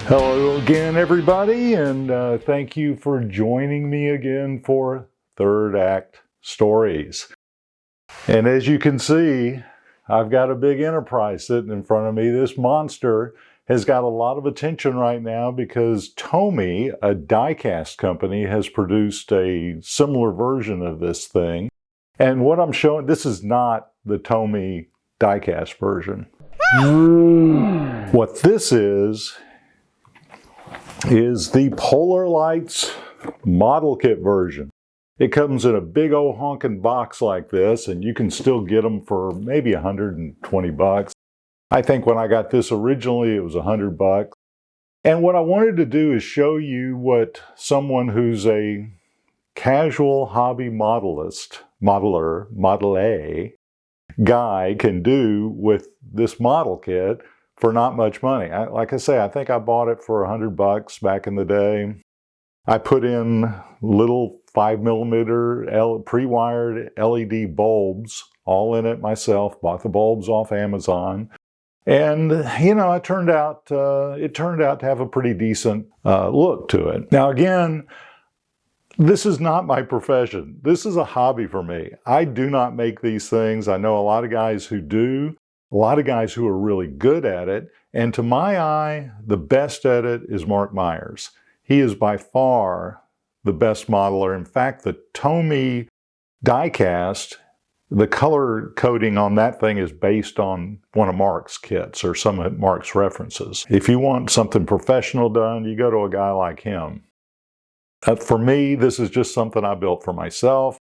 Hello again, everybody, and thank you for joining me again for Third Act Stories. And as you can see, I've got a big enterprise sitting in front of me. This monster has got a lot of attention right now because Tomy, a die-cast company, has produced a similar version of this thing. And what I'm showing, this is not the Tomy die-cast version. What this is the Polar Lights model kit version. It comes in a big old honking box like this, and you can still get them for maybe 120 bucks. I think when I got this originally, it was 100 bucks. And what I wanted to do is show you what someone who's a casual hobby modeler guy can do with this model kit for not much money. Like I say, I think I bought it for 100 bucks back in the day. I put in little 5mm pre-wired LED bulbs all in it myself, bought the bulbs off Amazon. And, you know, it turned out to have a pretty decent look to it. Now, again, this is not my profession. This is a hobby for me. I do not make these things. I know a lot of guys who do. A lot of guys who are really good at it, and to my eye, the best at it is Mark Myers. He is by far the best modeler. In fact, the Tomy die-cast, the color coding on that thing is based on one of Mark's kits or some of Mark's references. If you want something professional done, you go to a guy like him. For me, this is just something I built for myself.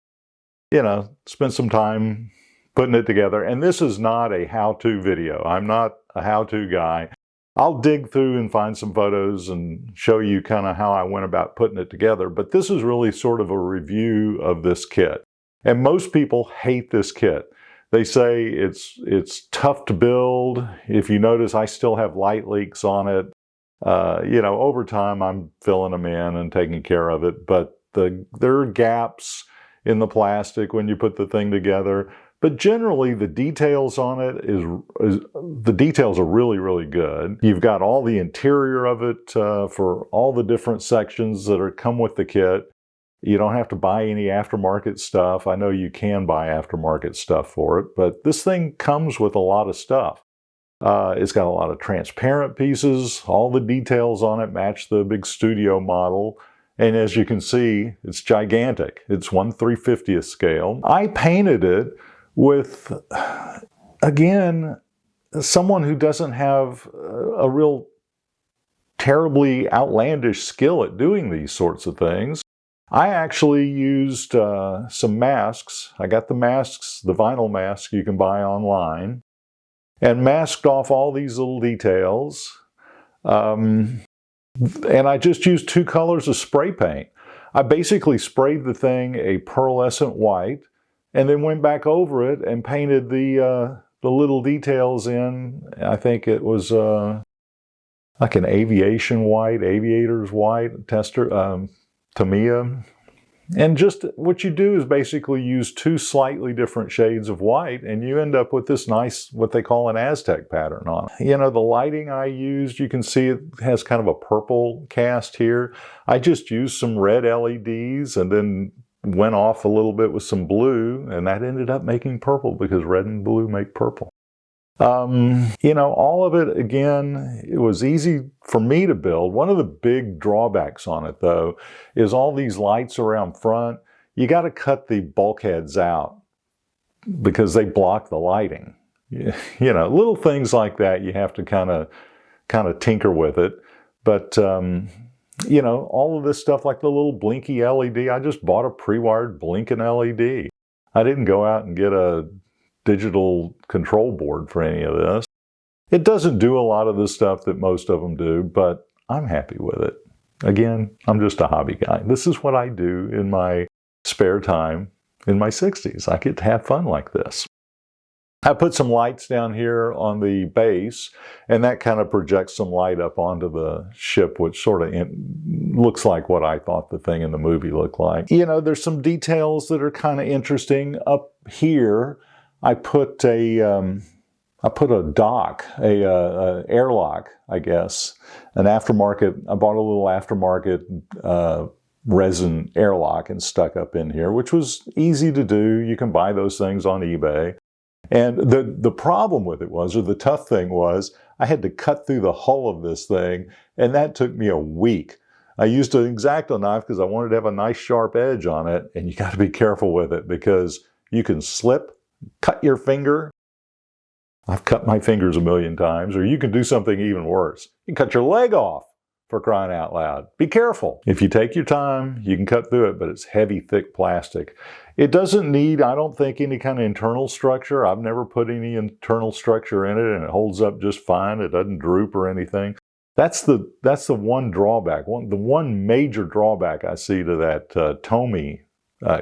You know, spend some time putting it together. And this is not a how-to video. I'm not a how-to guy. I'll dig through and find some photos and show you kind of how I went about putting it together. But this is really sort of a review of this kit. And most people hate this kit. They say it's tough to build. If you notice, I still have light leaks on it. You know, over time, I'm filling them in and taking care of it. But there are gaps in the plastic when you put the thing together. But generally, the details on it the details are really, really good. You've got all the interior of it for all the different sections that come with the kit. You don't have to buy any aftermarket stuff. I know you can buy aftermarket stuff for it, but this thing comes with a lot of stuff. It's got a lot of transparent pieces. All the details on it match the big studio model. And as you can see, it's gigantic. It's 1/350th scale. I painted it with, again, someone who doesn't have a real terribly outlandish skill at doing these sorts of things. I actually used some masks. I got the masks, the vinyl masks you can buy online, and masked off all these little details. And I just used 2 colors of spray paint. I basically sprayed the thing a pearlescent white, and then went back over it and painted the little details in. I think it was like an aviation white, aviator's white, Tamiya. And just what you do is basically use 2 slightly different shades of white, and you end up with this nice, what they call an Aztec pattern on it. You know, the lighting I used, you can see it has kind of a purple cast here. I just used some red LEDs and then went off a little bit with some blue, and that ended up making purple because red and blue make purple. You know, all of it, again, it was easy for me to build. One of the big drawbacks on it, though, is all these lights around front. You got to cut the bulkheads out because they block the lighting. You know, little things like that, you have to kind of tinker with it. But you know, all of this stuff like the little blinky LED, I just bought a pre-wired blinking LED. I didn't go out and get a digital control board for any of this. It doesn't do a lot of the stuff that most of them do, but I'm happy with it. Again, I'm just a hobby guy. This is what I do in my spare time in my 60s. I get to have fun like this. I put some lights down here on the base, and that kind of projects some light up onto the ship, which sort of looks like what I thought the thing in the movie looked like. You know, there's some details that are kind of interesting. Up here, I put a I put a dock, a airlock, I guess, an aftermarket. I bought a little aftermarket resin airlock and stuck up in here, which was easy to do. You can buy those things on eBay. And the problem with it was, or the tough thing was, I had to cut through the hull of this thing, and that took me a week. I used an X-Acto knife because I wanted to have a nice sharp edge on it, and you got to be careful with it because you can slip, cut your finger. I've cut my fingers a million times, or you can do something even worse. You can cut your leg off, for crying out loud. Be careful. If you take your time, you can cut through it, but it's heavy, thick plastic. It doesn't need, I don't think, any kind of internal structure. I've never put any internal structure in it, and it holds up just fine. It doesn't droop or anything. That's the one drawback. The one major drawback I see to that Tomy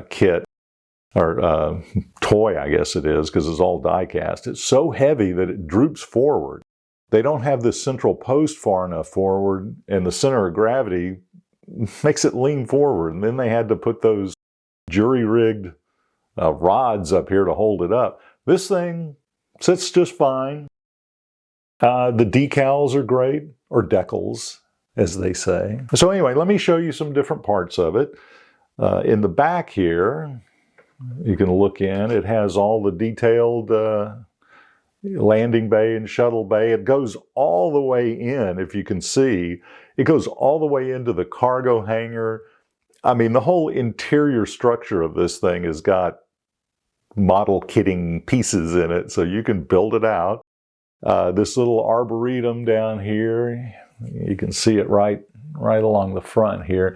kit, or toy, I guess it is, because it's all die cast. It's so heavy that it droops forward. They don't have this central post far enough forward, and the center of gravity makes it lean forward. And then they had to put those jury-rigged rods up here to hold it up. This thing sits just fine. The decals are great, or decals, as they say. So anyway, let me show you some different parts of it. In the back here, you can look in. It has all the detailed landing bay and shuttle bay. It goes all the way in, if you can see. It goes all the way into the cargo hangar. I mean, the whole interior structure of this thing has got model kitting pieces in it, so you can build it out. This little arboretum down here, you can see it right along the front here.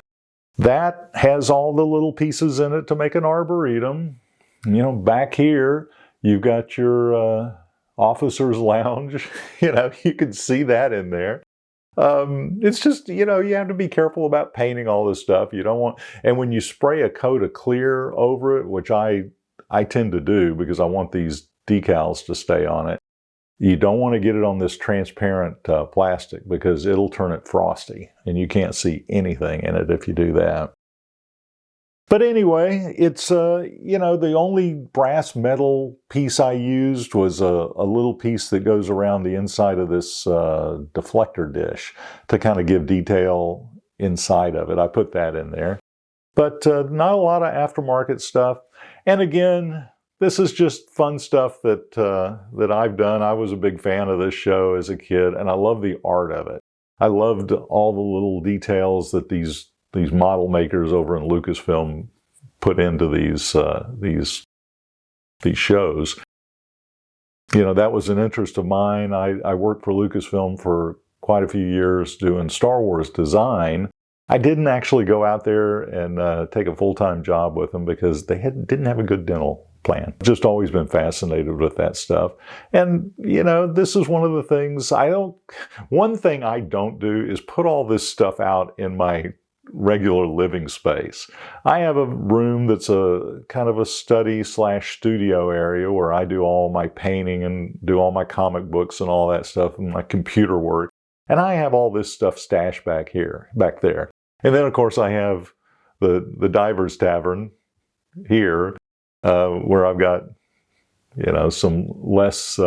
That has all the little pieces in it to make an arboretum. You know, back here, you've got your officer's lounge. You know, you can see that in there. It's just, you know, you have to be careful about painting all this stuff. You don't want, and when you spray a coat of clear over it, which I tend to do because I want these decals to stay on it, you don't want to get it on this transparent plastic because it'll turn it frosty and you can't see anything in it if you do that. But anyway, it's, you know, the only brass metal piece I used was a little piece that goes around the inside of this deflector dish to kind of give detail inside of it. I put that in there. But not a lot of aftermarket stuff. And again, this is just fun stuff that, that I've done. I was a big fan of this show as a kid, and I love the art of it. I loved all the little details that these model makers over in Lucasfilm put into these shows. You know, that was an interest of mine. I worked for Lucasfilm for quite a few years doing Star Wars design. I didn't actually go out there and take a full-time job with them because they didn't have a good dental plan. Just always been fascinated with that stuff. And, you know, this is one of the things one thing I don't do is put all this stuff out in my regular living space. I have a room that's a kind of a study/studio area where I do all my painting and do all my comic books and all that stuff and my computer work. And I have all this stuff stashed back there. And then of course I have the Divers Tavern here, where I've got, you know, some less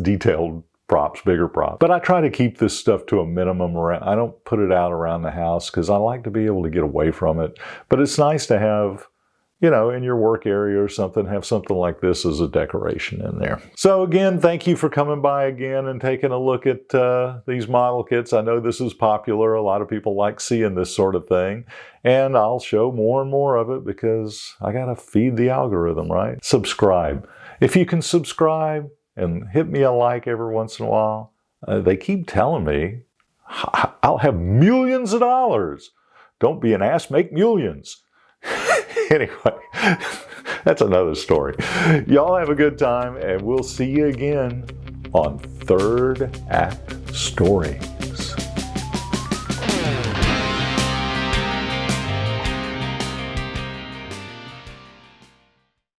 detailed props, bigger props. But I try to keep this stuff to a minimum. I don't put it out around the house because I like to be able to get away from it. But it's nice to have, you know, in your work area or something, have something like this as a decoration in there. So again, thank you for coming by again and taking a look at these model kits. I know this is popular. A lot of people like seeing this sort of thing. And I'll show more and more of it because I got to feed the algorithm, right? Subscribe. If you can subscribe and hit me a like every once in a while, they keep telling me I'll have millions of dollars. Don't be an ass, make millions. Anyway, that's another story. Y'all have a good time, and we'll see you again on Third Act Story.